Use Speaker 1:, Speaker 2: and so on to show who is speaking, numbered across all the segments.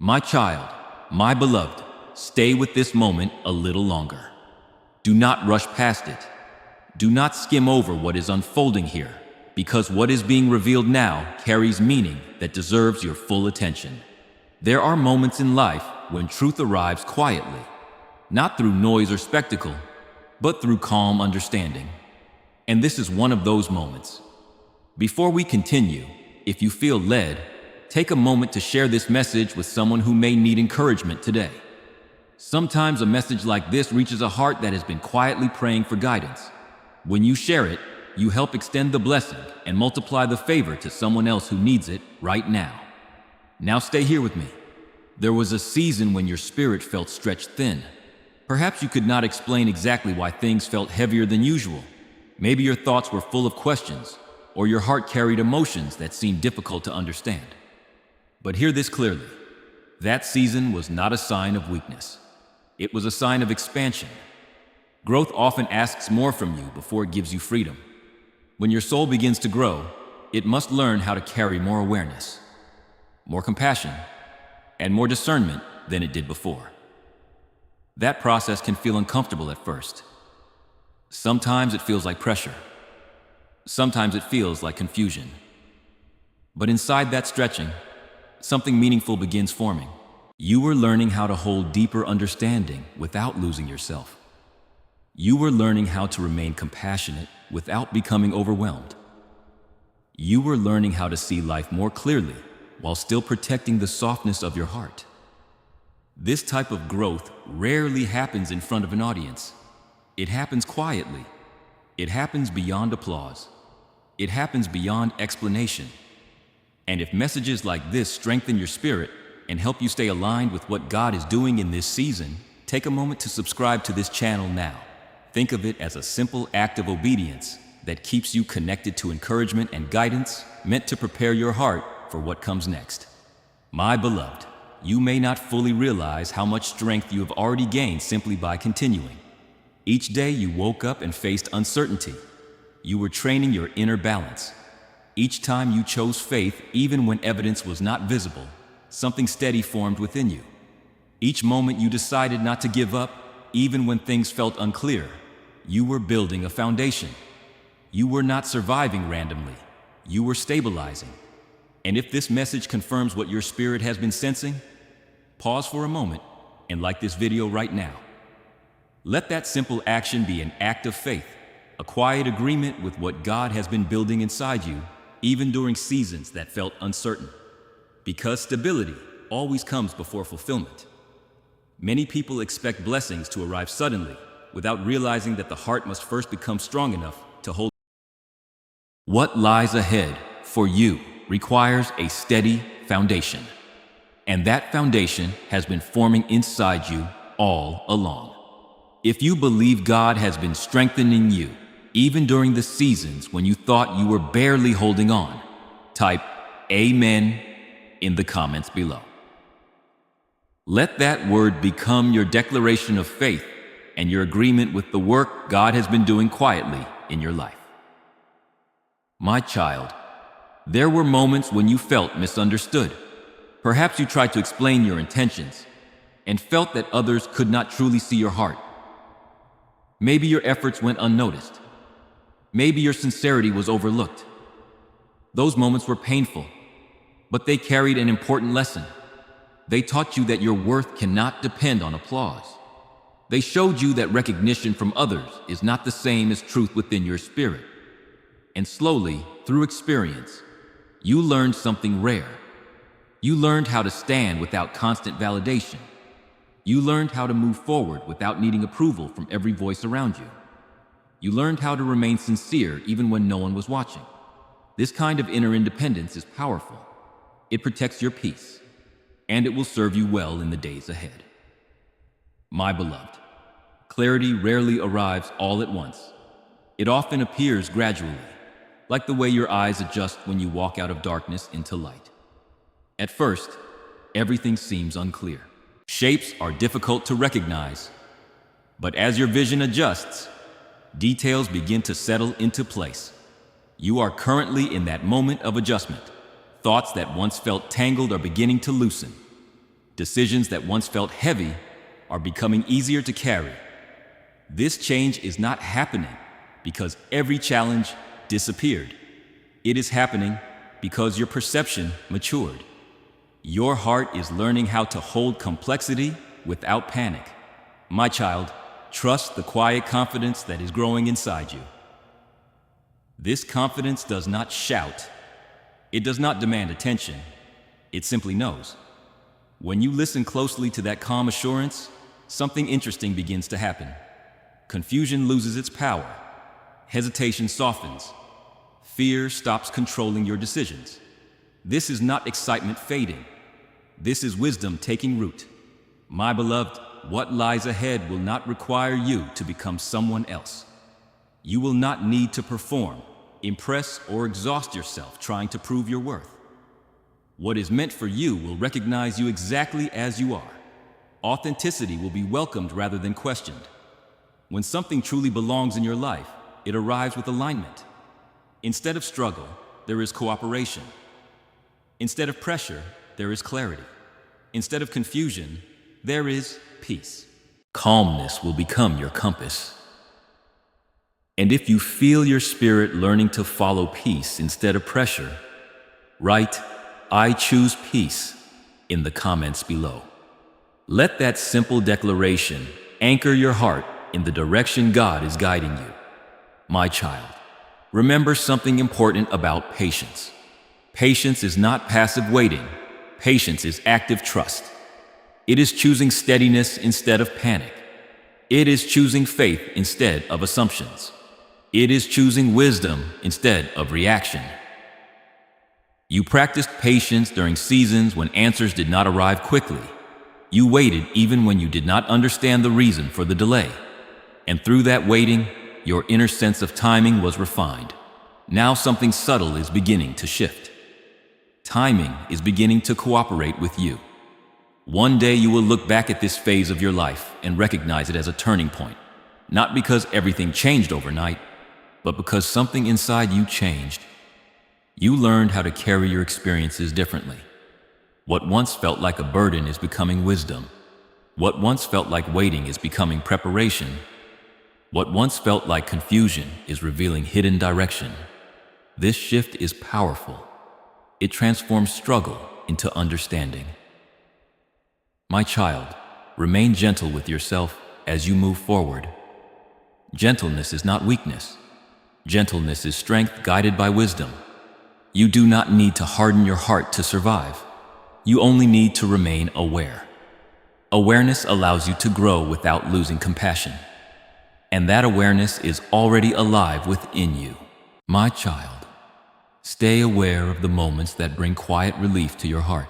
Speaker 1: My child, my beloved, stay with this moment a little longer. Do not rush past it. Do not skim over what is unfolding here, because what is being revealed now carries meaning that deserves your full attention. There are moments in life when truth arrives quietly, not through noise or spectacle, but through calm understanding. And this is one of those moments. Before we continue, if you feel led, take a moment to share this message with someone who may need encouragement today. Sometimes a message like this reaches a heart that has been quietly praying for guidance. When you share it, you help extend the blessing and multiply the favor to someone else who needs it right now. Now stay here with me. There was a season when your spirit felt stretched thin. Perhaps you could not explain exactly why things felt heavier than usual. Maybe your thoughts were full of questions, or your heart carried emotions that seemed difficult to understand. But hear this clearly. That season was not a sign of weakness. It was a sign of expansion. Growth often asks more from you before it gives you freedom. When your soul begins to grow, it must learn how to carry more awareness, more compassion, and more discernment than it did before. That process can feel uncomfortable at first. Sometimes it feels like pressure. Sometimes it feels like confusion. But inside that stretching, something meaningful begins forming. You were learning how to hold deeper understanding without losing yourself. You were learning how to remain compassionate without becoming overwhelmed. You were learning how to see life more clearly while still protecting the softness of your heart. This type of growth rarely happens in front of an audience. It happens quietly. It happens beyond applause. It happens beyond explanation. And if messages like this strengthen your spirit and help you stay aligned with what God is doing in this season, take a moment to subscribe to this channel now. Think of it as a simple act of obedience that keeps you connected to encouragement and guidance meant to prepare your heart for what comes next. My beloved, you may not fully realize how much strength you have already gained simply by continuing. Each day you woke up and faced uncertainty. You were training your inner balance. Each time you chose faith, even when evidence was not visible, something steady formed within you. Each moment you decided not to give up, even when things felt unclear, you were building a foundation. You were not surviving randomly. You were stabilizing. And if this message confirms what your spirit has been sensing, pause for a moment and like this video right now. Let that simple action be an act of faith, a quiet agreement with what God has been building inside you, even during seasons that felt uncertain. Because stability always comes before fulfillment. Many people expect blessings to arrive suddenly, without realizing that the heart must first become strong enough to hold. What lies ahead for you requires a steady foundation. And that foundation has been forming inside you all along. If you believe God has been strengthening you, even during the seasons when you thought you were barely holding on, type Amen in the comments below. Let that word become your declaration of faith and your agreement with the work God has been doing quietly in your life. My child, there were moments when you felt misunderstood. Perhaps you tried to explain your intentions and felt that others could not truly see your heart. Maybe your efforts went unnoticed. Maybe your sincerity was overlooked. Those moments were painful, but they carried an important lesson. They taught you that your worth cannot depend on applause. They showed you that recognition from others is not the same as truth within your spirit. And slowly, through experience, you learned something rare. You learned how to stand without constant validation. You learned how to move forward without needing approval from every voice around you. You learned how to remain sincere even when no one was watching. This kind of inner independence is powerful. It protects your peace, and it will serve you well in the days ahead. My beloved, clarity rarely arrives all at once. It often appears gradually, like the way your eyes adjust when you walk out of darkness into light. At first, everything seems unclear. Shapes are difficult to recognize, but as your vision adjusts, details begin to settle into place. You are currently in that moment of adjustment. Thoughts that once felt tangled are beginning to loosen. Decisions that once felt heavy are becoming easier to carry. This change is not happening because every challenge disappeared. It is happening because your perception matured. Your heart is learning how to hold complexity without panic. My child, trust the quiet confidence that is growing inside you. This confidence does not shout. It does not demand attention. It simply knows. When you listen closely to that calm assurance, something interesting begins to happen. Confusion loses its power. Hesitation softens. Fear stops controlling your decisions. This is not excitement fading. This is wisdom taking root. My beloved, what lies ahead will not require you to become someone else. You will not need to perform, impress, or exhaust yourself trying to prove your worth. What is meant for you will recognize you exactly as you are. Authenticity will be welcomed rather than questioned. When something truly belongs in your life, it arrives with alignment. Instead of struggle, there is cooperation. Instead of pressure, there is clarity. Instead of confusion, there is peace. Calmness will become your compass. And if you feel your spirit learning to follow peace instead of pressure, write, "I choose peace," in the comments below. Let that simple declaration anchor your heart in the direction God is guiding you. My child, remember something important about patience. Patience is not passive waiting. Patience is active trust. It is choosing steadiness instead of panic. It is choosing faith instead of assumptions. It is choosing wisdom instead of reaction. You practiced patience during seasons when answers did not arrive quickly. You waited even when you did not understand the reason for the delay. And through that waiting, your inner sense of timing was refined. Now something subtle is beginning to shift. Timing is beginning to cooperate with you. One day you will look back at this phase of your life and recognize it as a turning point, not because everything changed overnight, but because something inside you changed. You learned how to carry your experiences differently. What once felt like a burden is becoming wisdom. What once felt like waiting is becoming preparation. What once felt like confusion is revealing hidden direction. This shift is powerful. It transforms struggle into understanding. My child, remain gentle with yourself as you move forward. Gentleness is not weakness. Gentleness is strength guided by wisdom. You do not need to harden your heart to survive. You only need to remain aware. Awareness allows you to grow without losing compassion. And that awareness is already alive within you. My child, stay aware of the moments that bring quiet relief to your heart.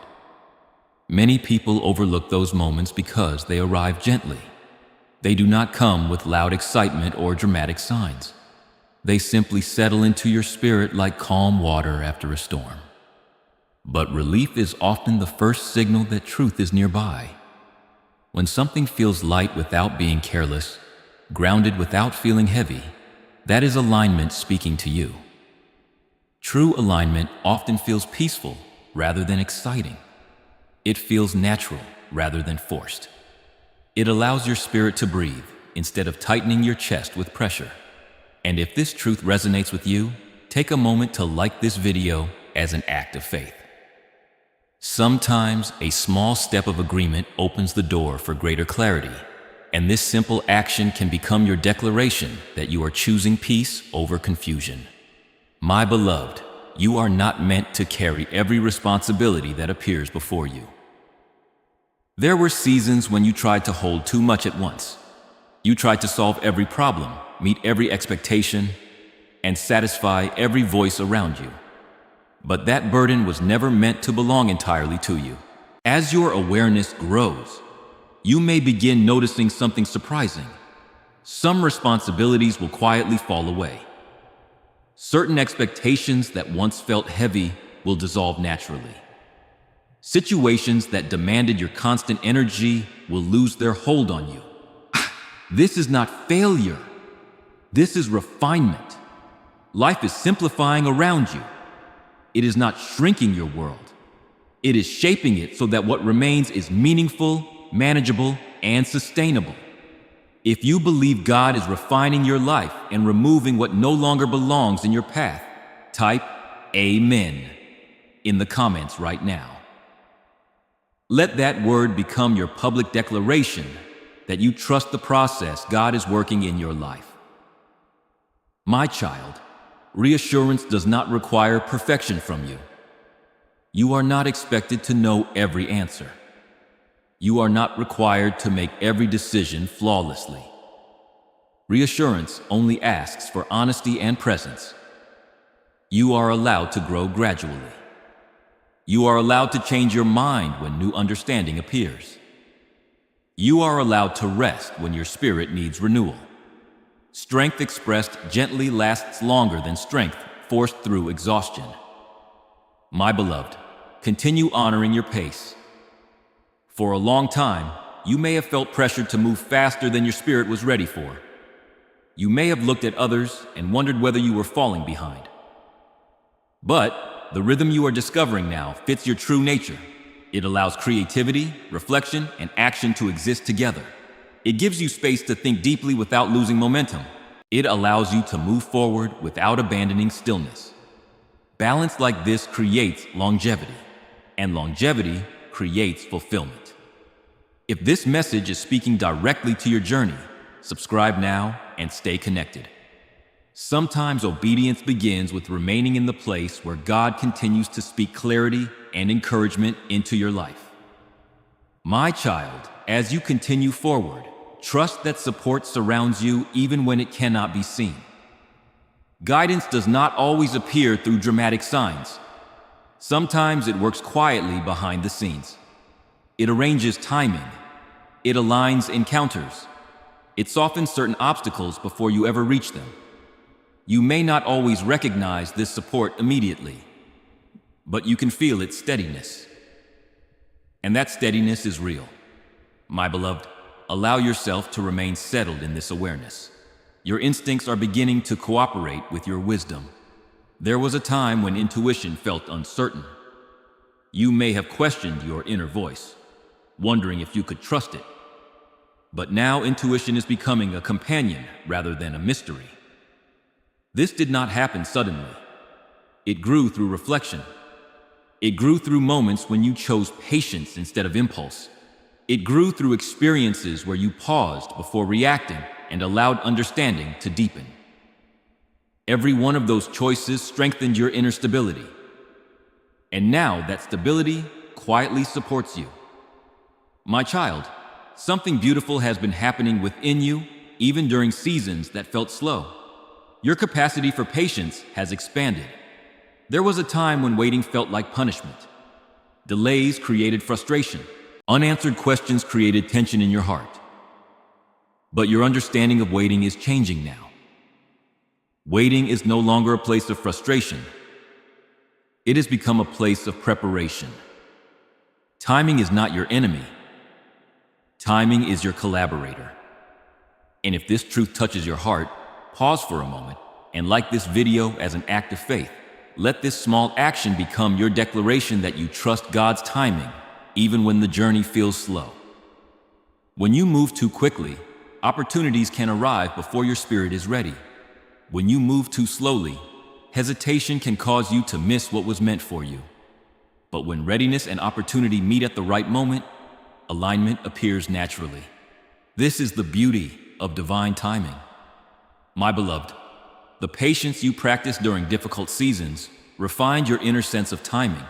Speaker 1: Many people overlook those moments because they arrive gently. They do not come with loud excitement or dramatic signs. They simply settle into your spirit like calm water after a storm. But relief is often the first signal that truth is nearby. When something feels light without being careless, grounded without feeling heavy, that is alignment speaking to you. True alignment often feels peaceful rather than exciting. It feels natural rather than forced. It allows your spirit to breathe instead of tightening your chest with pressure. And if this truth resonates with you, take a moment to like this video as an act of faith. Sometimes a small step of agreement opens the door for greater clarity, and this simple action can become your declaration that you are choosing peace over confusion. My beloved, you are not meant to carry every responsibility that appears before you. There were seasons when you tried to hold too much at once. You tried to solve every problem, meet every expectation, and satisfy every voice around you. But that burden was never meant to belong entirely to you. As your awareness grows, you may begin noticing something surprising. Some responsibilities will quietly fall away. Certain expectations that once felt heavy will dissolve naturally. Situations that demanded your constant energy will lose their hold on you. This is not failure. This is refinement. Life is simplifying around you. It is not shrinking your world. It is shaping it so that what remains is meaningful, manageable, and sustainable. If you believe God is refining your life and removing what no longer belongs in your path, type Amen in the comments right now. Let that word become your public declaration that you trust the process God is working in your life. My child, reassurance does not require perfection from you. You are not expected to know every answer. You are not required to make every decision flawlessly. Reassurance only asks for honesty and presence. You are allowed to grow gradually. You are allowed to change your mind when new understanding appears. You are allowed to rest when your spirit needs renewal. Strength expressed gently lasts longer than strength forced through exhaustion. My beloved, continue honoring your pace. For a long time, you may have felt pressured to move faster than your spirit was ready for. You may have looked at others and wondered whether you were falling behind. But the rhythm you are discovering now fits your true nature. It allows creativity, reflection, and action to exist together. It gives you space to think deeply without losing momentum. It allows you to move forward without abandoning stillness. Balance like this creates longevity, and longevity creates fulfillment. If this message is speaking directly to your journey, subscribe now and stay connected. Sometimes obedience begins with remaining in the place where God continues to speak clarity and encouragement into your life. My child, as you continue forward, trust that support surrounds you even when it cannot be seen. Guidance does not always appear through dramatic signs. Sometimes it works quietly behind the scenes. It arranges timing. It aligns encounters. It softens certain obstacles before you ever reach them. You may not always recognize this support immediately, but you can feel its steadiness. And that steadiness is real. My beloved, allow yourself to remain settled in this awareness. Your instincts are beginning to cooperate with your wisdom. There was a time when intuition felt uncertain. You may have questioned your inner voice, wondering if you could trust it. But now intuition is becoming a companion rather than a mystery. This did not happen suddenly. It grew through reflection. It grew through moments when you chose patience instead of impulse. It grew through experiences where you paused before reacting and allowed understanding to deepen. Every one of those choices strengthened your inner stability. And now that stability quietly supports you. My child, something beautiful has been happening within you, even during seasons that felt slow. Your capacity for patience has expanded. There was a time when waiting felt like punishment. Delays created frustration. Unanswered questions created tension in your heart. But your understanding of waiting is changing now. Waiting is no longer a place of frustration. It has become a place of preparation. Timing is not your enemy. Timing is your collaborator. And if this truth touches your heart, pause for a moment and like this video as an act of faith. Let this small action become your declaration that you trust God's timing, even when the journey feels slow. When you move too quickly, opportunities can arrive before your spirit is ready. When you move too slowly, hesitation can cause you to miss what was meant for you. But when readiness and opportunity meet at the right moment, alignment appears naturally. This is the beauty of divine timing. My beloved, the patience you practiced during difficult seasons refined your inner sense of timing.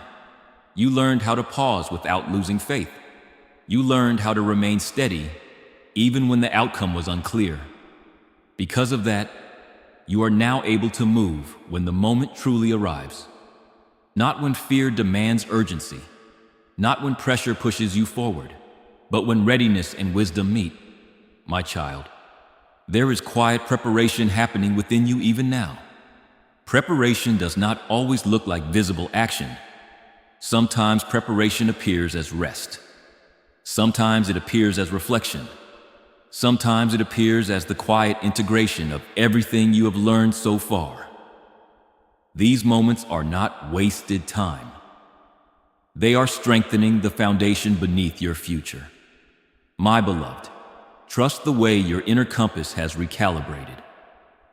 Speaker 1: You learned how to pause without losing faith. You learned how to remain steady, even when the outcome was unclear. Because of that, you are now able to move when the moment truly arrives. Not when fear demands urgency, not when pressure pushes you forward, but when readiness and wisdom meet. My child, there is quiet preparation happening within you even now. Preparation does not always look like visible action. Sometimes preparation appears as rest. Sometimes it appears as reflection. Sometimes it appears as the quiet integration of everything you have learned so far. These moments are not wasted time. They are strengthening the foundation beneath your future. My beloved, trust the way your inner compass has recalibrated.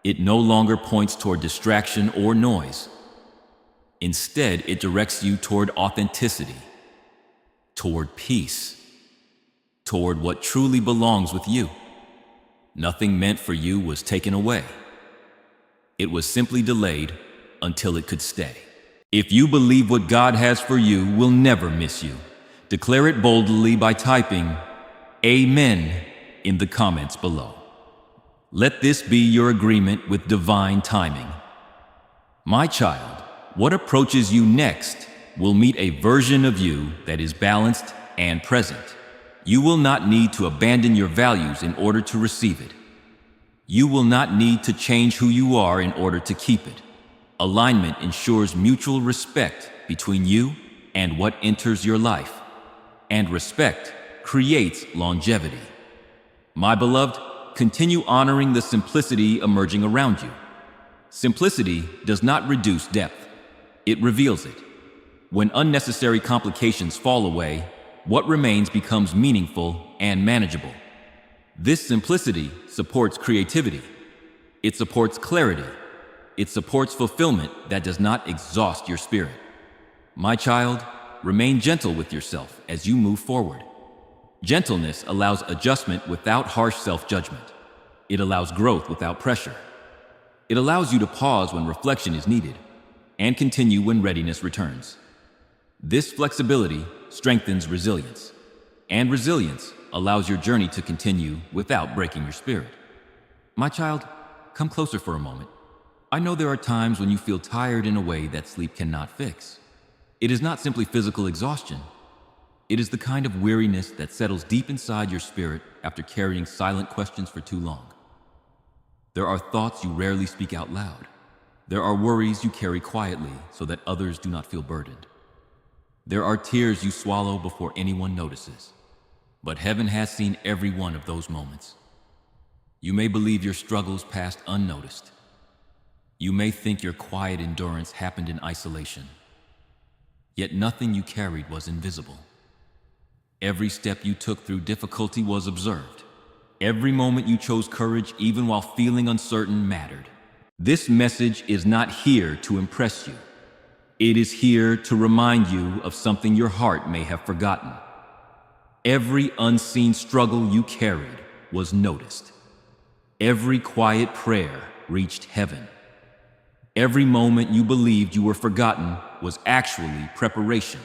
Speaker 1: It no longer points toward distraction or noise. Instead, it directs you toward authenticity, toward peace, toward what truly belongs with you. Nothing meant for you was taken away. It was simply delayed until it could stay. If you believe what God has for you will never miss you, declare it boldly by typing Amen in the comments below. Let this be your agreement with divine timing. My child, what approaches you next will meet a version of you that is balanced and present. You will not need to abandon your values in order to receive it. You will not need to change who you are in order to keep it. Alignment ensures mutual respect between you and what enters your life, and respect creates longevity. My beloved, continue honoring the simplicity emerging around you. Simplicity does not reduce depth, it reveals it. When unnecessary complications fall away, what remains becomes meaningful and manageable. This simplicity supports creativity. It supports clarity. It supports fulfillment that does not exhaust your spirit. My child, remain gentle with yourself as you move forward. Gentleness allows adjustment without harsh self-judgment. It allows growth without pressure. It allows you to pause when reflection is needed and continue when readiness returns. This flexibility strengthens resilience, and resilience allows your journey to continue without breaking your spirit. My child, come closer for a moment. I know there are times when you feel tired in a way that sleep cannot fix. It is not simply physical exhaustion. It is the kind of weariness that settles deep inside your spirit after carrying silent questions for too long. There are thoughts you rarely speak out loud. There are worries you carry quietly so that others do not feel burdened. There are tears you swallow before anyone notices. But heaven has seen every one of those moments. You may believe your struggles passed unnoticed. You may think your quiet endurance happened in isolation. Yet nothing you carried was invisible. Every step you took through difficulty was observed. Every moment you chose courage, even while feeling uncertain, mattered. This message is not here to impress you. It is here to remind you of something your heart may have forgotten. Every unseen struggle you carried was noticed. Every quiet prayer reached heaven. Every moment you believed you were forgotten was actually preparation.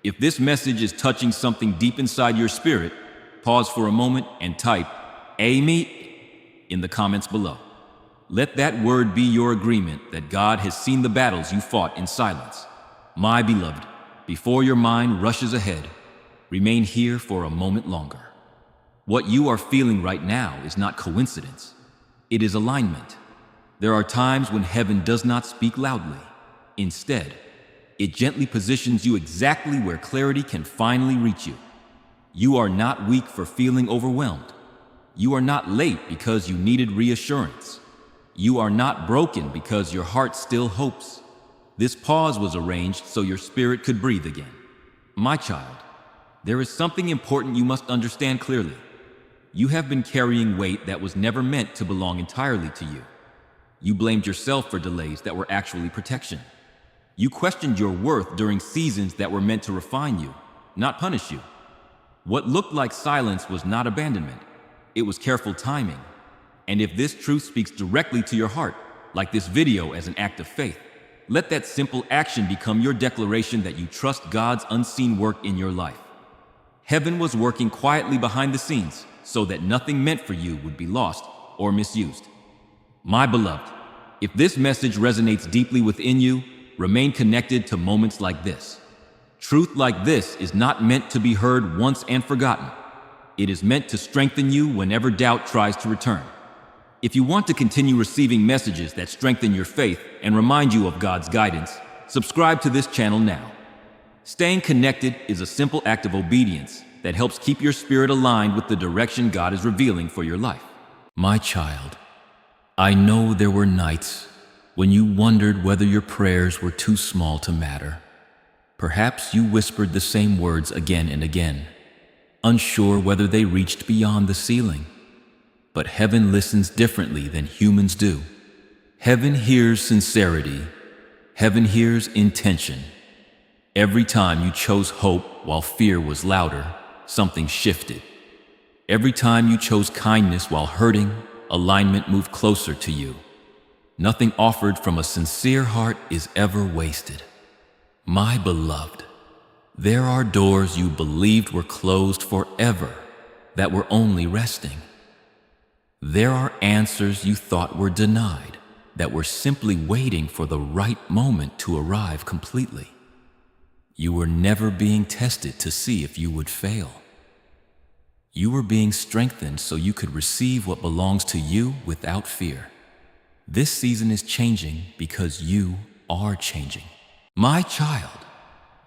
Speaker 1: If this message is touching something deep inside your spirit, pause for a moment and type Amen in the comments below. Let that word be your agreement that God has seen the battles you fought in silence. My beloved, before your mind rushes ahead, remain here for a moment longer. What you are feeling right now is not coincidence. It is alignment. There are times when heaven does not speak loudly. Instead, it gently positions you exactly where clarity can finally reach you. You are not weak for feeling overwhelmed. You are not late because you needed reassurance. You are not broken because your heart still hopes. This pause was arranged so your spirit could breathe again. My child, there is something important you must understand clearly. You have been carrying weight that was never meant to belong entirely to you. You blamed yourself for delays that were actually protection. You questioned your worth during seasons that were meant to refine you, not punish you. What looked like silence was not abandonment. It was careful timing. And if this truth speaks directly to your heart, like this video as an act of faith, let that simple action become your declaration that you trust God's unseen work in your life. Heaven was working quietly behind the scenes so that nothing meant for you would be lost or misused. My beloved, if this message resonates deeply within you, remain connected to moments like this. Truth like this is not meant to be heard once and forgotten. It is meant to strengthen you whenever doubt tries to return. If you want to continue receiving messages that strengthen your faith and remind you of God's guidance, subscribe to this channel now. Staying connected is a simple act of obedience that helps keep your spirit aligned with the direction God is revealing for your life. My child, I know there were nights when you wondered whether your prayers were too small to matter. Perhaps you whispered the same words again and again, unsure whether they reached beyond the ceiling. But heaven listens differently than humans do. Heaven hears sincerity. Heaven hears intention. Every time you chose hope while fear was louder, something shifted. Every time you chose kindness while hurting, alignment moved closer to you. Nothing offered from a sincere heart is ever wasted. My beloved, there are doors you believed were closed forever that were only resting. There are answers you thought were denied that were simply waiting for the right moment to arrive completely. You were never being tested to see if you would fail. You were being strengthened so you could receive what belongs to you without fear. This season is changing because you are changing. My child,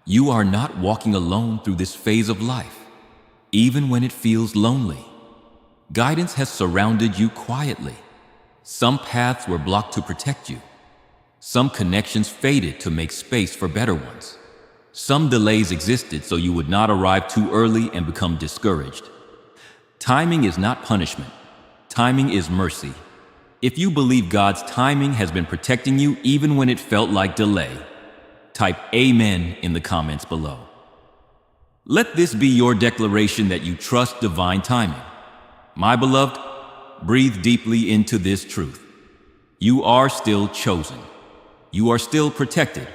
Speaker 1: you are not walking alone through this phase of life, even when it feels lonely. Guidance has surrounded you quietly. Some paths were blocked to protect you. Some connections faded to make space for better ones. Some delays existed so you would not arrive too early and become discouraged. Timing is not punishment. Timing is mercy. If you believe God's timing has been protecting you even when it felt like delay, type Amen in the comments below. Let this be your declaration that you trust divine timing. My beloved, breathe deeply into this truth. You are still chosen. You are still protected.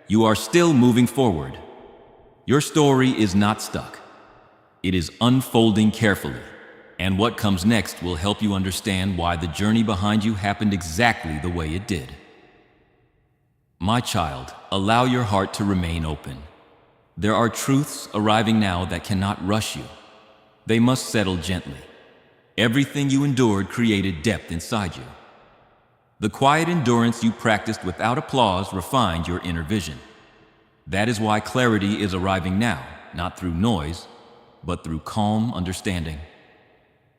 Speaker 1: You are still moving forward. Your story is not stuck. It is unfolding carefully, and what comes next will help you understand why the journey behind you happened exactly the way it did. My child, allow your heart to remain open. There are truths arriving now that cannot rush you. They must settle gently. Everything you endured created depth inside you. The quiet endurance you practiced without applause refined your inner vision. That is why clarity is arriving now, not through noise, but through calm understanding.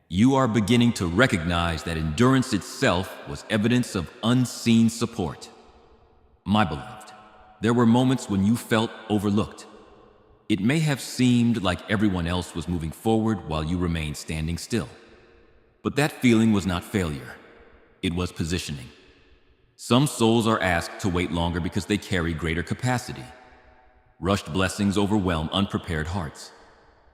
Speaker 1: You are beginning to recognize that endurance itself was evidence of unseen support. My beloved, there were moments when you felt overlooked. It may have seemed like everyone else was moving forward while you remained standing still. But that feeling was not failure. It was positioning. Some souls are asked to wait longer because they carry greater capacity. Rushed blessings overwhelm unprepared hearts.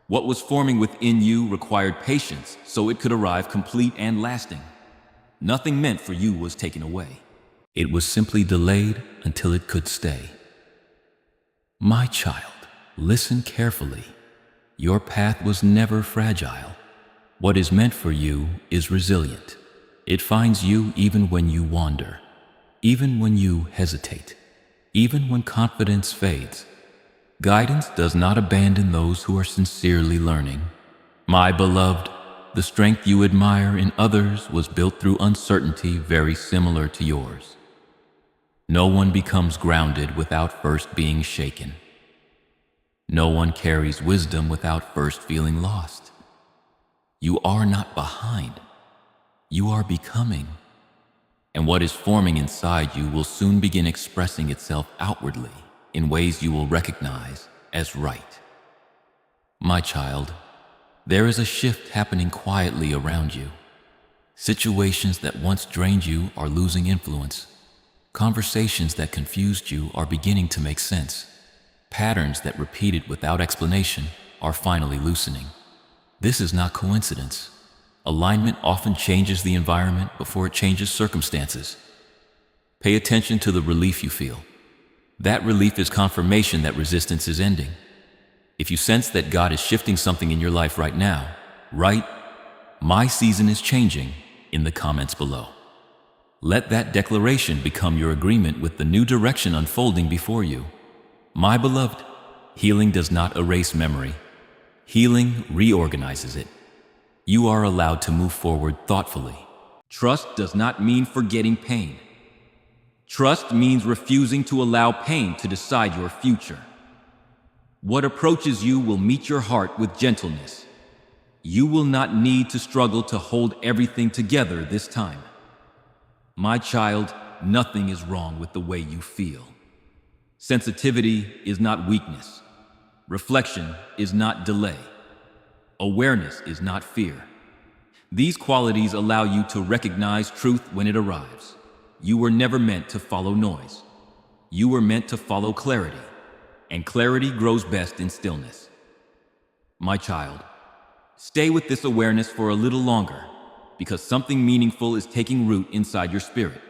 Speaker 1: What was forming within you required patience so it could arrive complete and lasting. Nothing meant for you was taken away. It was simply delayed until it could stay. My child, listen carefully. Your path was never fragile. What is meant for you is resilient. It finds you even when you wander, even when you hesitate, even when confidence fades. Guidance does not abandon those who are sincerely learning. My beloved, the strength you admire in others was built through uncertainty very similar to yours. No one becomes grounded without first being shaken. No one carries wisdom without first feeling lost. You are not behind. You are becoming. And what is forming inside you will soon begin expressing itself outwardly in ways you will recognize as right. My child, there is a shift happening quietly around you. Situations that once drained you are losing influence. Conversations that confused you are beginning to make sense. Patterns that repeated without explanation are finally loosening. This is not coincidence. Alignment often changes the environment before it changes circumstances. Pay attention to the relief you feel. That relief is confirmation that resistance is ending. If you sense that God is shifting something in your life right now, write, "My season is changing," in the comments below. Let that declaration become your agreement with the new direction unfolding before you. My beloved, healing does not erase memory. Healing reorganizes it. You are allowed to move forward thoughtfully. Trust does not mean forgetting pain. Trust means refusing to allow pain to decide your future. What approaches you will meet your heart with gentleness. You will not need to struggle to hold everything together this time. My child, nothing is wrong with the way you feel. Sensitivity is not weakness. Reflection is not delay. Awareness is not fear. These qualities allow you to recognize truth when it arrives. You were never meant to follow noise. You were meant to follow clarity, and clarity grows best in stillness. My child, stay with this awareness for a little longer, because something meaningful is taking root inside your spirit.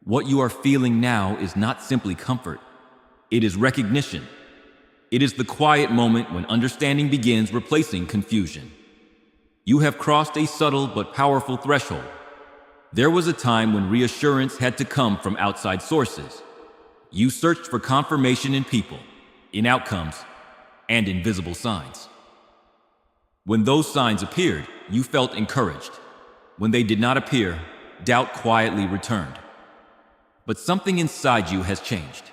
Speaker 1: What you are feeling now is not simply comfort. It is recognition. It is the quiet moment when understanding begins replacing confusion. You have crossed a subtle but powerful threshold. There was a time when reassurance had to come from outside sources. You searched for confirmation in people, in outcomes, and in visible signs. When those signs appeared, you felt encouraged. When they did not appear, doubt quietly returned. But something inside you has changed.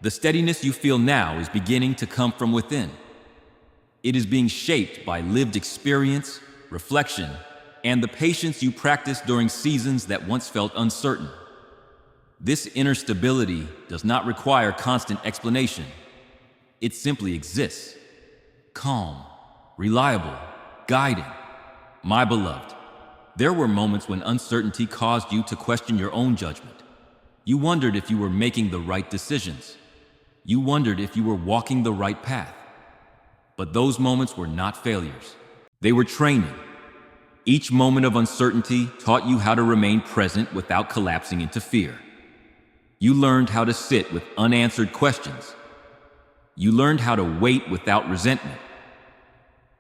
Speaker 1: The steadiness you feel now is beginning to come from within. It is being shaped by lived experience, reflection, and the patience you practiced during seasons that once felt uncertain. This inner stability does not require constant explanation. It simply exists. Calm, reliable, guiding. My beloved, there were moments when uncertainty caused you to question your own judgment. You wondered if you were making the right decisions. You wondered if you were walking the right path. But those moments were not failures. They were training. Each moment of uncertainty taught you how to remain present without collapsing into fear. You learned how to sit with unanswered questions. You learned how to wait without resentment.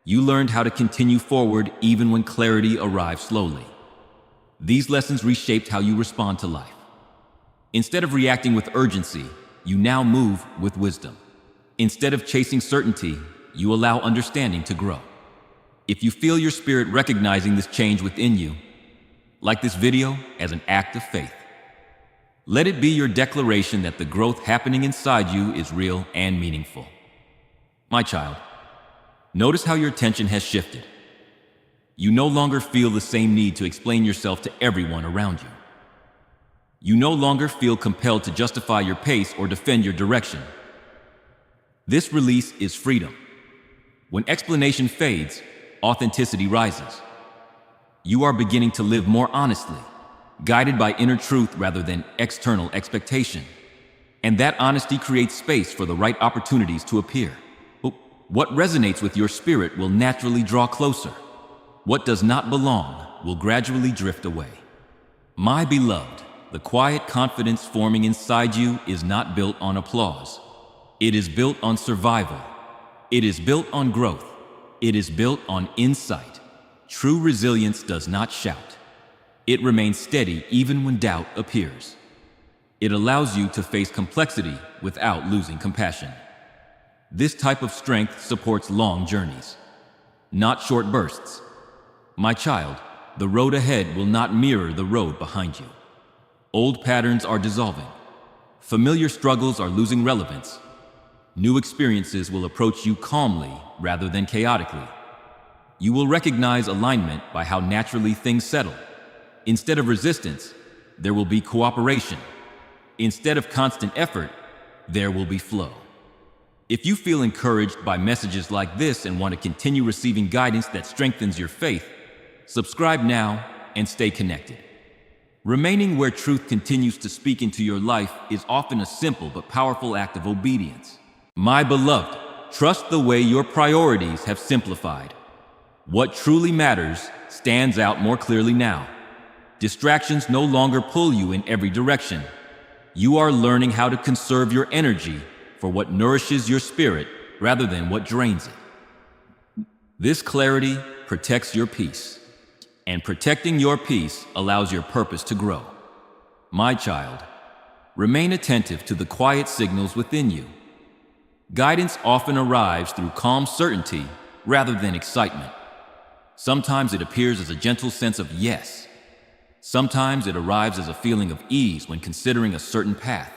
Speaker 1: You learned how to continue forward even when clarity arrived slowly. These lessons reshaped how you respond to life. Instead of reacting with urgency, you now move with wisdom. Instead of chasing certainty, you allow understanding to grow. If you feel your spirit recognizing this change within you, like this video as an act of faith. Let it be your declaration that the growth happening inside you is real and meaningful. My child, notice how your attention has shifted. You no longer feel the same need to explain yourself to everyone around you. You no longer feel compelled to justify your pace or defend your direction. This release is freedom. When explanation fades, authenticity rises. You are beginning to live more honestly, guided by inner truth rather than external expectation. And that honesty creates space for the right opportunities to appear. What resonates with your spirit will naturally draw closer. What does not belong will gradually drift away. My beloved, the quiet confidence forming inside you is not built on applause. It is built on survival. It is built on growth. It is built on insight. True resilience does not shout. It remains steady even when doubt appears. It allows you to face complexity without losing compassion. This type of strength supports long journeys, not short bursts. My child, the road ahead will not mirror the road behind you. Old patterns are dissolving. Familiar struggles are losing relevance. New experiences will approach you calmly rather than chaotically. You will recognize alignment by how naturally things settle. Instead of resistance, there will be cooperation. Instead of constant effort, there will be flow. If you feel encouraged by messages like this and want to continue receiving guidance that strengthens your faith, subscribe now and stay connected. Remaining where truth continues to speak into your life is often a simple but powerful act of obedience. My beloved, trust the way your priorities have simplified. What truly matters stands out more clearly now. Distractions no longer pull you in every direction. You are learning how to conserve your energy for what nourishes your spirit rather than what drains it. This clarity protects your peace. And protecting your peace allows your purpose to grow. My child, remain attentive to the quiet signals within you. Guidance often arrives through calm certainty rather than excitement. Sometimes it appears as a gentle sense of yes. Sometimes it arrives as a feeling of ease when considering a certain path.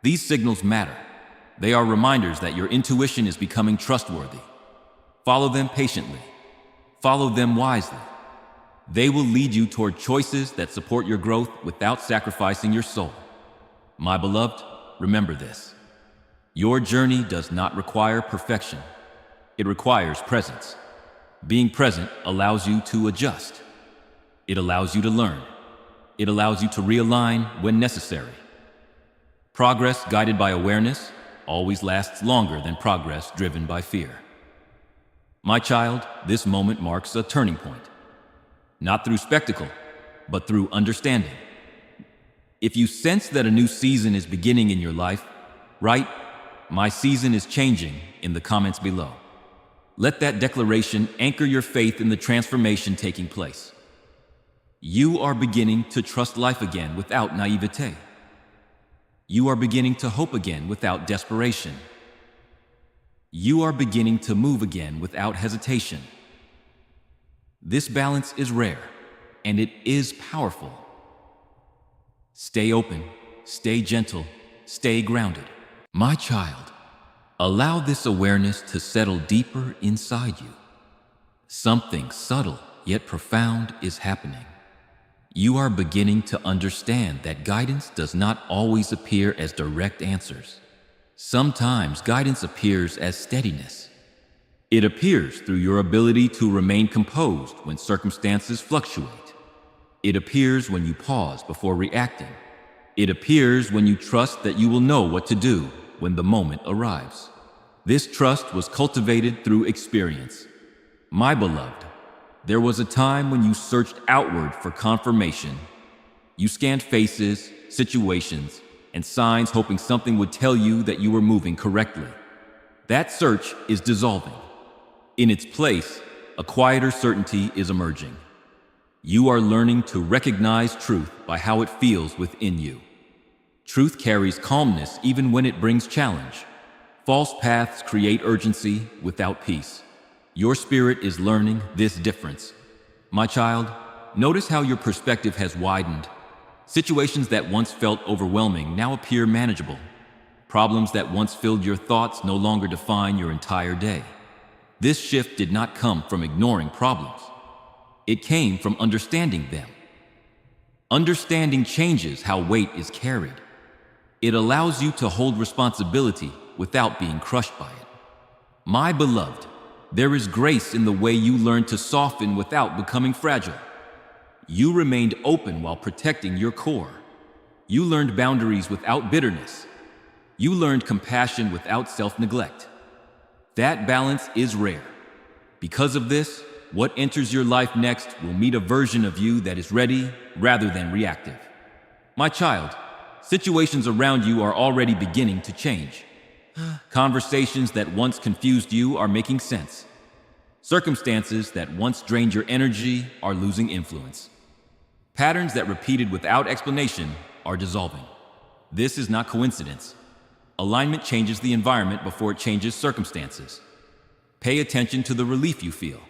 Speaker 1: These signals matter. They are reminders that your intuition is becoming trustworthy. Follow them patiently. Follow them wisely. They will lead you toward choices that support your growth without sacrificing your soul. My beloved, remember this. Your journey does not require perfection. It requires presence. Being present allows you to adjust. It allows you to learn. It allows you to realign when necessary. Progress guided by awareness always lasts longer than progress driven by fear. My child, this moment marks a turning point. Not through spectacle, but through understanding. If you sense that a new season is beginning in your life, write, "My season is changing," in the comments below. Let that declaration anchor your faith in the transformation taking place. You are beginning to trust life again without naivete. You are beginning to hope again without desperation. You are beginning to move again without hesitation. This balance is rare, and it is powerful. Stay open, stay gentle, stay grounded. My child, allow this awareness to settle deeper inside you. Something subtle yet profound is happening. You are beginning to understand that guidance does not always appear as direct answers. Sometimes guidance appears as steadiness. It appears through your ability to remain composed when circumstances fluctuate. It appears when you pause before reacting. It appears when you trust that you will know what to do when the moment arrives. This trust was cultivated through experience. My beloved, there was a time when you searched outward for confirmation. You scanned faces, situations, and signs hoping something would tell you that you were moving correctly. That search is dissolving. In its place, a quieter certainty is emerging. You are learning to recognize truth by how it feels within you. Truth carries calmness even when it brings challenge. False paths create urgency without peace. Your spirit is learning this difference. My child, notice how your perspective has widened. Situations that once felt overwhelming now appear manageable. Problems that once filled your thoughts no longer define your entire day. This shift did not come from ignoring problems. It came from understanding them. Understanding changes how weight is carried. It allows you to hold responsibility without being crushed by it. My beloved, there is grace in the way you learn to soften without becoming fragile. You remained open while protecting your core. You learned boundaries without bitterness. You learned compassion without self-neglect. That balance is rare. Because of this, what enters your life next will meet a version of you that is ready rather than reactive. My child, situations around you are already beginning to change. Conversations that once confused you are making sense. Circumstances that once drained your energy are losing influence. Patterns that repeated without explanation are dissolving. This is not coincidence. Alignment changes the environment before it changes circumstances. Pay attention to the relief you feel.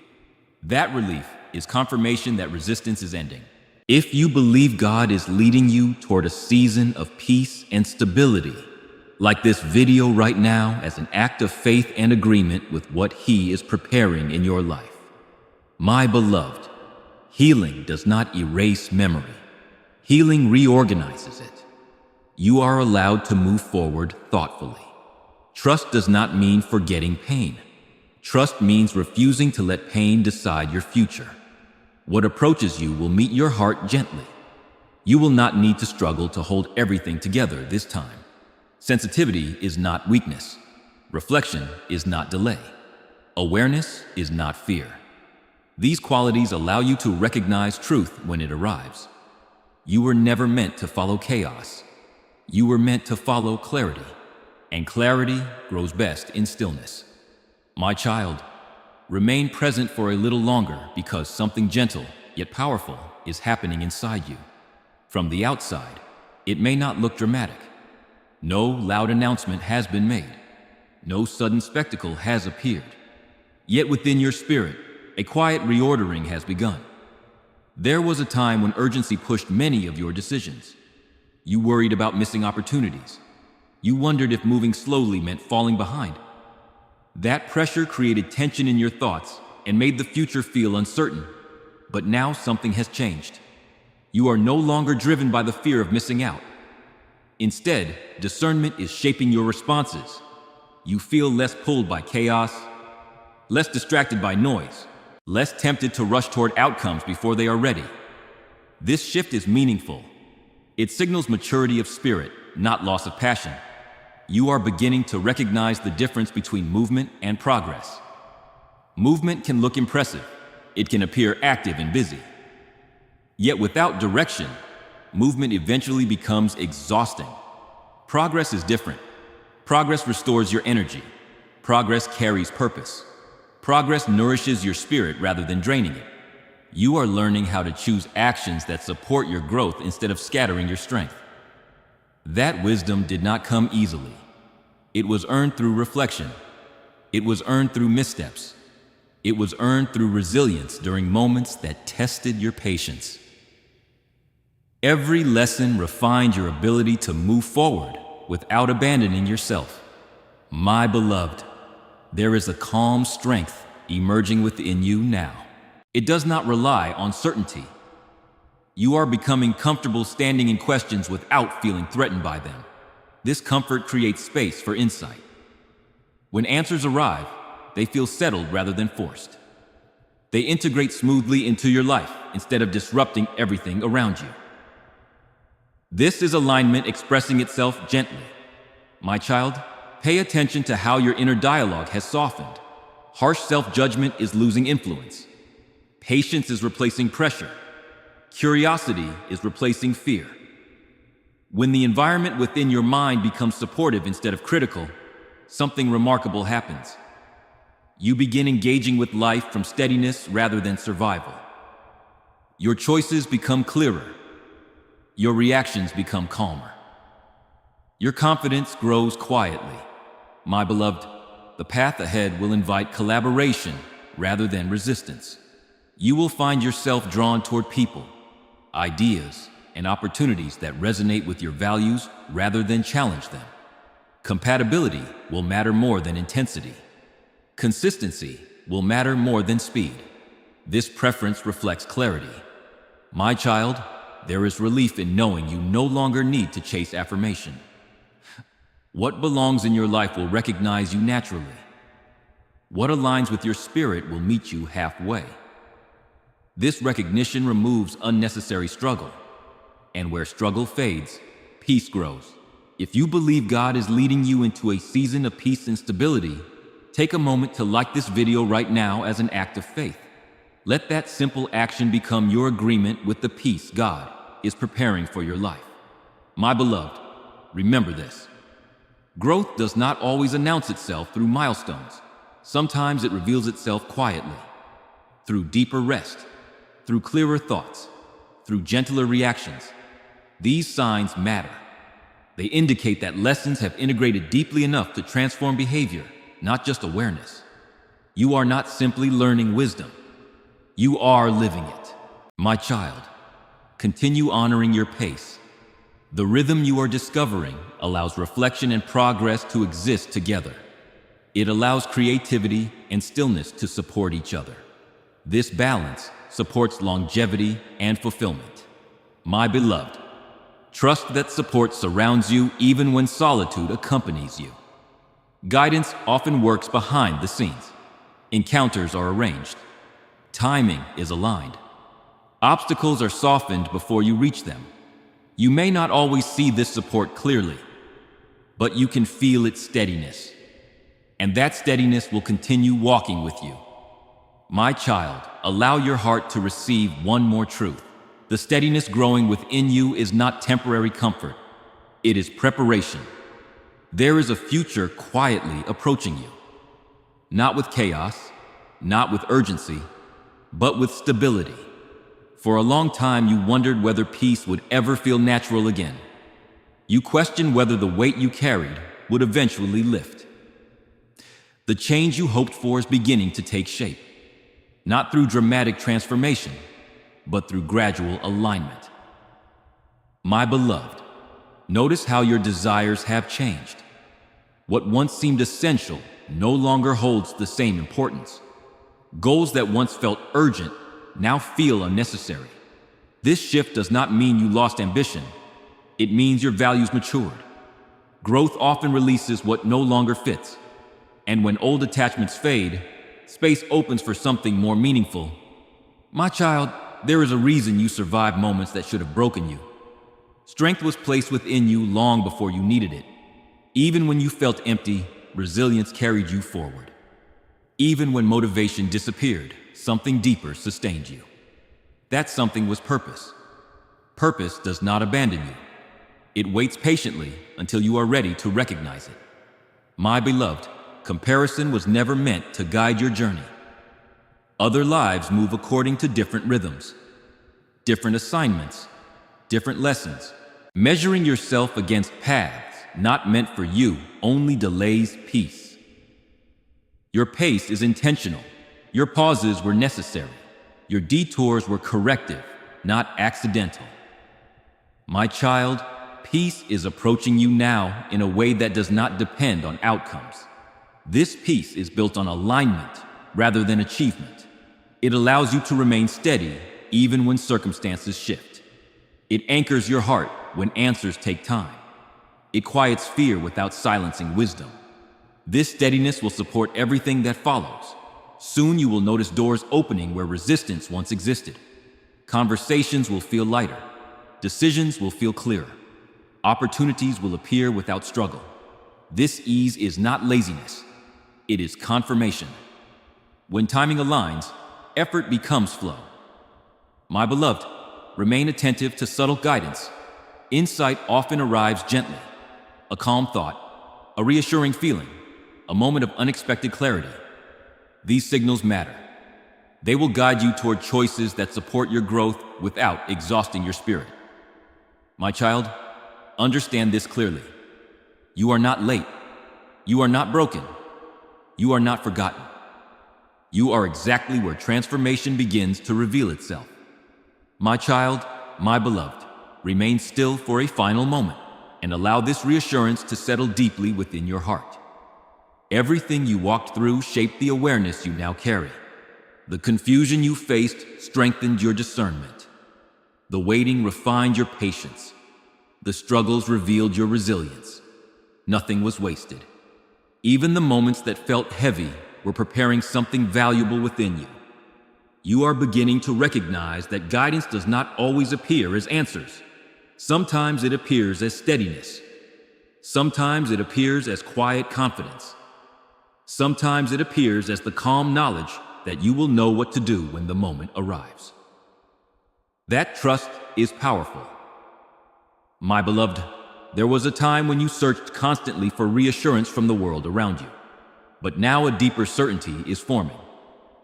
Speaker 1: That relief is confirmation that resistance is ending. If you believe God is leading you toward a season of peace and stability, like this video right now as an act of faith and agreement with what He is preparing in your life. My beloved, healing does not erase memory. Healing reorganizes it. You are allowed to move forward thoughtfully. Trust does not mean forgetting pain. Trust means refusing to let pain decide your future. What approaches you will meet your heart gently. You will not need to struggle to hold everything together this time. Sensitivity is not weakness. Reflection is not delay. Awareness is not fear. These qualities allow you to recognize truth when it arrives. You were never meant to follow chaos. You were meant to follow clarity, and clarity grows best in stillness. My child, remain present for a little longer because something gentle yet powerful is happening inside you. From the outside, it may not look dramatic. No loud announcement has been made. No sudden spectacle has appeared. Yet within your spirit, a quiet reordering has begun. There was a time when urgency pushed many of your decisions. You worried about missing opportunities. You wondered if moving slowly meant falling behind. That pressure created tension in your thoughts and made the future feel uncertain. But now something has changed. You are no longer driven by the fear of missing out. Instead, discernment is shaping your responses. You feel less pulled by chaos, less distracted by noise, less tempted to rush toward outcomes before they are ready. This shift is meaningful. It signals maturity of spirit, not loss of passion. You are beginning to recognize the difference between movement and progress. Movement can look impressive. It can appear active and busy. Yet without direction, movement eventually becomes exhausting. Progress is different. Progress restores your energy. Progress carries purpose. Progress nourishes your spirit rather than draining it. You are learning how to choose actions that support your growth instead of scattering your strength. That wisdom did not come easily. It was earned through reflection. It was earned through missteps. It was earned through resilience during moments that tested your patience. Every lesson refined your ability to move forward without abandoning yourself. My beloved, there is a calm strength emerging within you now. It does not rely on certainty. You are becoming comfortable standing in questions without feeling threatened by them. This comfort creates space for insight. When answers arrive, they feel settled rather than forced. They integrate smoothly into your life instead of disrupting everything around you. This is alignment expressing itself gently. My child, pay attention to how your inner dialogue has softened. Harsh self-judgment is losing influence. Patience is replacing pressure. Curiosity is replacing fear. When the environment within your mind becomes supportive instead of critical, something remarkable happens. You begin engaging with life from steadiness rather than survival. Your choices become clearer. Your reactions become calmer. Your confidence grows quietly. My beloved, the path ahead will invite collaboration rather than resistance. You will find yourself drawn toward people, ideas, and opportunities that resonate with your values rather than challenge them. Compatibility will matter more than intensity. Consistency will matter more than speed. This preference reflects clarity. My child, there is relief in knowing you no longer need to chase affirmation. What belongs in your life will recognize you naturally. What aligns with your spirit will meet you halfway. This recognition removes unnecessary struggle. And where struggle fades, peace grows. If you believe God is leading you into a season of peace and stability, take a moment to like this video right now as an act of faith. Let that simple action become your agreement with the peace God is preparing for your life. My beloved, remember this. Growth does not always announce itself through milestones. Sometimes it reveals itself quietly, through deeper rest, through clearer thoughts, through gentler reactions. These signs matter. They indicate that lessons have integrated deeply enough to transform behavior, not just awareness. You are not simply learning wisdom. You are living it. My child, continue honoring your pace. The rhythm you are discovering allows reflection and progress to exist together. It allows creativity and stillness to support each other. This balance supports longevity and fulfillment. My beloved, trust that support surrounds you even when solitude accompanies you. Guidance often works behind the scenes. Encounters are arranged. Timing is aligned. Obstacles are softened before you reach them. You may not always see this support clearly, but you can feel its steadiness. And that steadiness will continue walking with you. My child, allow your heart to receive one more truth. The steadiness growing within you is not temporary comfort. It is preparation. There is a future quietly approaching you. Not with chaos, not with urgency, but with stability. For a long time, you wondered whether peace would ever feel natural again. You questioned whether the weight you carried would eventually lift. The change you hoped for is beginning to take shape, not through dramatic transformation, but through gradual alignment. My beloved, notice how your desires have changed. What once seemed essential no longer holds the same importance. Goals that once felt urgent now feel unnecessary. This shift does not mean you lost ambition. It means your values matured. Growth often releases what no longer fits. And when old attachments fade, space opens for something more meaningful. My child, there is a reason you survived moments that should have broken you. Strength was placed within you long before you needed it. Even when you felt empty, resilience carried you forward. Even when motivation disappeared, something deeper sustained you. That something was purpose. Purpose does not abandon you. It waits patiently until you are ready to recognize it. My beloved, comparison was never meant to guide your journey. Other lives move according to different rhythms, different assignments, different lessons. Measuring yourself against paths not meant for you only delays peace. Your pace is intentional. Your pauses were necessary. Your detours were corrective, not accidental. My child, peace is approaching you now in a way that does not depend on outcomes. This peace is built on alignment rather than achievement. It allows you to remain steady even when circumstances shift. It anchors your heart when answers take time. It quiets fear without silencing wisdom. This steadiness will support everything that follows. Soon you will notice doors opening where resistance once existed. Conversations will feel lighter. Decisions will feel clearer. Opportunities will appear without struggle. This ease is not laziness. It is confirmation. When timing aligns, effort becomes flow. My beloved, remain attentive to subtle guidance. Insight often arrives gently. A calm thought, a reassuring feeling, a moment of unexpected clarity. These signals matter. They will guide you toward choices that support your growth without exhausting your spirit. My child, understand this clearly. You are not late. You are not broken. You are not forgotten. You are exactly where transformation begins to reveal itself. My child, my beloved, remain still for a final moment and allow this reassurance to settle deeply within your heart. Everything you walked through shaped the awareness you now carry. The confusion you faced strengthened your discernment. The waiting refined your patience. The struggles revealed your resilience. Nothing was wasted. Even the moments that felt heavy were preparing something valuable within you. You are beginning to recognize that guidance does not always appear as answers. Sometimes it appears as steadiness. Sometimes it appears as quiet confidence. Sometimes it appears as the calm knowledge that you will know what to do when the moment arrives. That trust is powerful. My beloved, there was a time when you searched constantly for reassurance from the world around you. But now a deeper certainty is forming.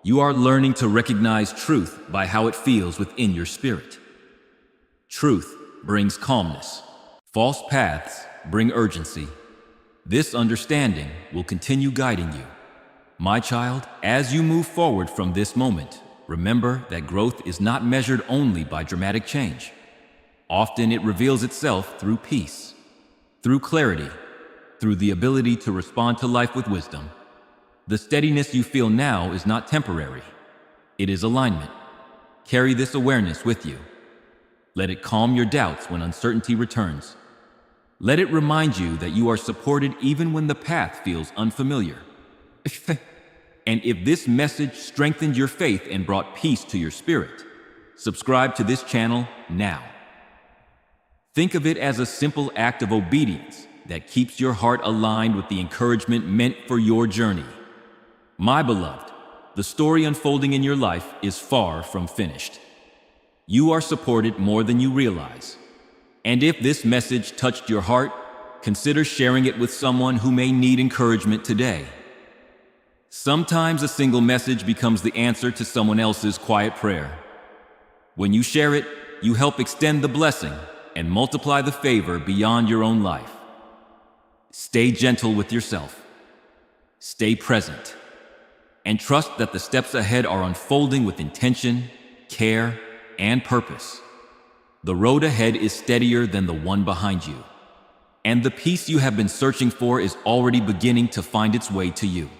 Speaker 1: You are learning to recognize truth by how it feels within your spirit. Truth brings calmness. False paths bring urgency. This understanding will continue guiding you. My child, as you move forward from this moment, remember that growth is not measured only by dramatic change. Often it reveals itself through peace, through clarity, through the ability to respond to life with wisdom. The steadiness you feel now is not temporary. It is alignment. Carry this awareness with you. Let it calm your doubts when uncertainty returns. Let it remind you that you are supported even when the path feels unfamiliar. And if this message strengthened your faith and brought peace to your spirit, subscribe to this channel now. Think of it as a simple act of obedience that keeps your heart aligned with the encouragement meant for your journey. My beloved, the story unfolding in your life is far from finished. You are supported more than you realize. And if this message touched your heart, consider sharing it with someone who may need encouragement today. Sometimes a single message becomes the answer to someone else's quiet prayer. When you share it, you help extend the blessing and multiply the favor beyond your own life. Stay gentle with yourself. Stay present. And trust that the steps ahead are unfolding with intention, care, and purpose. The road ahead is steadier than the one behind you. And the peace you have been searching for is already beginning to find its way to you.